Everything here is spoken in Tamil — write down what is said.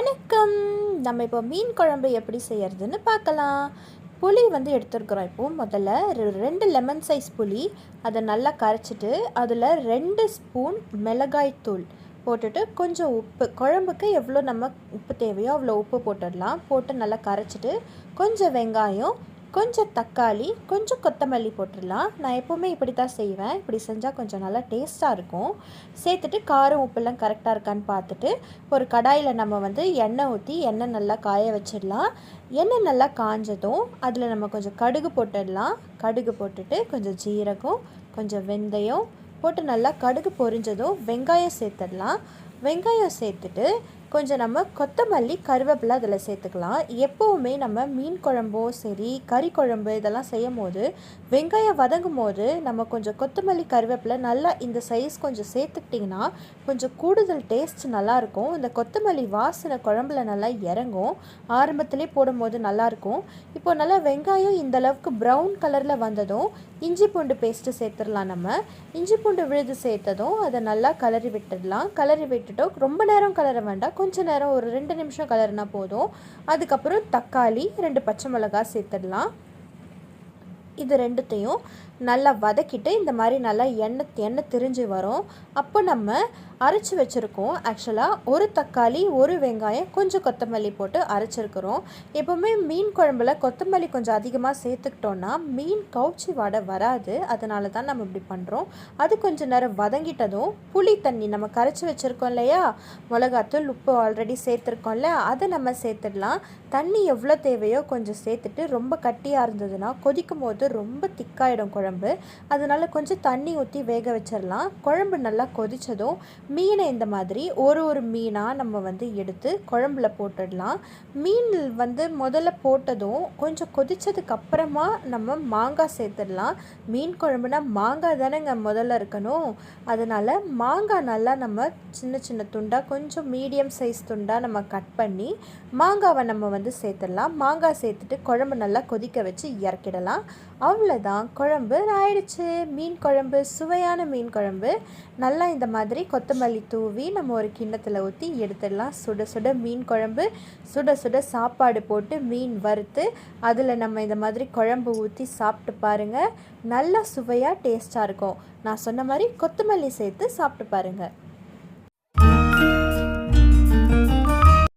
வணக்கம். நம்ம இப்போ மீன் குழம்பு எப்படி செய்யறதுன்னு பார்க்கலாம். புளி எடுத்துருக்குறோம். இப்போ முதல்ல 2 லெமன் சைஸ் புளி, அதை நல்லா கரைச்சிட்டு அதில் 2 ஸ்பூன் மிளகாய் தூள் போட்டுட்டு கொஞ்சம் உப்பு, குழம்புக்கு எவ்வளோ நம்ம உப்பு தேவையோ அவ்வளோ உப்பு போட்டுடலாம். போட்டு நல்லா கரைச்சிட்டு கொஞ்சம் வெங்காயம், கொஞ்சம் தக்காளி, கொஞ்சம் கொத்தமல்லி போட்டுடலாம். நான் எப்போவுமே இப்படி தான் செய்வேன். இப்படி செஞ்சால் கொஞ்சம் நல்லா டேஸ்ட்டாக இருக்கும். சேர்த்துட்டு காரம் உப்புலாம் கரெக்டாக இருக்கான்னு பார்த்துட்டு ஒரு கடாயில் நம்ம எண்ணெய் ஊற்றி எண்ணெய் நல்லா காய வச்சிடலாம். எண்ணெய் நல்லா காஞ்சதும் அதில் நம்ம கொஞ்சம் கடுகு போட்டுடலாம். கடுகு போட்டுட்டு கொஞ்சம் ஜீரகம், கொஞ்சம் வெந்தயம் போட்டு நல்லா கடுகு பொரிஞ்சதும் வெங்காயம் சேர்த்துடலாம். வெங்காயம் சேர்த்துட்டு கொஞ்சம் நம்ம கொத்தமல்லி, கருவேப்பிலை அதில் சேர்த்துக்கலாம். எப்போவுமே நம்ம மீன் குழம்போ சரி, கறி குழம்பு இதெல்லாம் செய்யும் போது வெங்காயம் வதங்கும் போது நம்ம கொஞ்சம் கொத்தமல்லி, கருவேப்பிலை நல்லா இந்த சைஸ் கொஞ்சம் சேர்த்துக்கிட்டிங்கன்னா கொஞ்சம் கூடுதல் டேஸ்ட் நல்லாயிருக்கும். இந்த கொத்தமல்லி வாசனை குழம்புல நல்லா இறங்கும். ஆரம்பத்துலேயே போடும்போது நல்லாயிருக்கும். இப்போ நல்லா வெங்காயம் இந்தளவுக்கு ப்ரௌன் கலரில் வந்ததும் இஞ்சி பூண்டு பேஸ்ட்டு சேர்த்துடலாம். நம்ம இஞ்சி பூண்டு விழுது சேர்த்ததும் அதை நல்லா கலரி விட்டுடலாம். கலரி விட்டுட்டோம். ரொம்ப நேரம் கலர வேண்டாம், கொஞ்சம் நேரம் ஒரு 2 நிமிஷம் கலர்னா போதும். அதுக்கப்புறம் தக்காளி, 2 பச்சை மிளகாய் சேர்த்துடலாம். இது ரெண்டுத்தையும் நல்லா வதக்கிட்டு இந்த மாதிரி நல்லா எண்ணெய் திரிஞ்சு வரும். அப்போ நம்ம அரைச்சி வச்சுருக்கோம். ஆக்சுவலாக ஒரு தக்காளி, ஒரு வெங்காயம், கொஞ்சம் கொத்தமல்லி போட்டு அரைச்சிருக்கிறோம். எப்போவுமே மீன் குழம்புல கொத்தமல்லி கொஞ்சம் அதிகமாக சேர்த்துக்கிட்டோன்னா மீன் கவுச்சி வாடை வராது. அதனால தான் நம்ம இப்படி பண்ணுறோம். அது கொஞ்சம் நேரம் வதங்கிட்டதும் புளி தண்ணி நம்ம கரைச்சி வச்சுருக்கோம் இல்லையா, மிளகாத்தூள், உப்பு ஆல்ரெடி சேர்த்துருக்கோம்ல, அதை நம்ம சேர்த்துடலாம். தண்ணி எவ்வளோ தேவையோ கொஞ்சம் சேர்த்துட்டு, ரொம்ப கட்டியாக இருந்ததுன்னா கொதிக்கும் போது ரொம்ப திக்காயிடும் குழம்பு. அதனால் கொஞ்சம் தண்ணி ஊற்றி வேக வச்சிடலாம். குழம்பு நல்லா கொதித்ததும் மீனை இந்த மாதிரி ஒரு மீனாக நம்ம எடுத்து குழம்புல போட்டுடலாம். மீன் முதல்ல போட்டதும் கொஞ்சம் கொதித்ததுக்கு அப்புறமா நம்ம மாங்காய் சேர்த்துடலாம். மீன் குழம்புனா மாங்காய் தானேங்க முதல்ல இருக்கணும். அதனால் மாங்காய் நல்லா நம்ம சின்ன சின்ன துண்டாக, கொஞ்சம் மீடியம் சைஸ் துண்டாக நம்ம கட் பண்ணி மாங்காவை நம்ம சேர்த்துடலாம். மாங்காய் சேர்த்துட்டு குழம்பு நல்லா கொதிக்க வச்சு இறக்கிடலாம். அவ்வளோதான், குழம்பு ஆயிடுச்சு. மீன் குழம்பு, சுவையான மீன் குழம்பு. நல்லா இந்த மாதிரி கொத்தமல்லி தூவி நம்ம ஒரு கிண்ணத்தில் ஊற்றி எடுத்துடலாம். சுட சுட மீன் குழம்பு, சுட சுட சாப்பாடு போட்டு மீன் வறுத்து அதில் நம்ம இந்த மாதிரி குழம்பு ஊற்றி சாப்பிட்டு பாருங்கள். நல்லா சுவையாக டேஸ்ட்டாக இருக்கும். நான் சொன்ன மாதிரி கொத்தமல்லி சேர்த்து சாப்பிட்டு பாருங்கள்.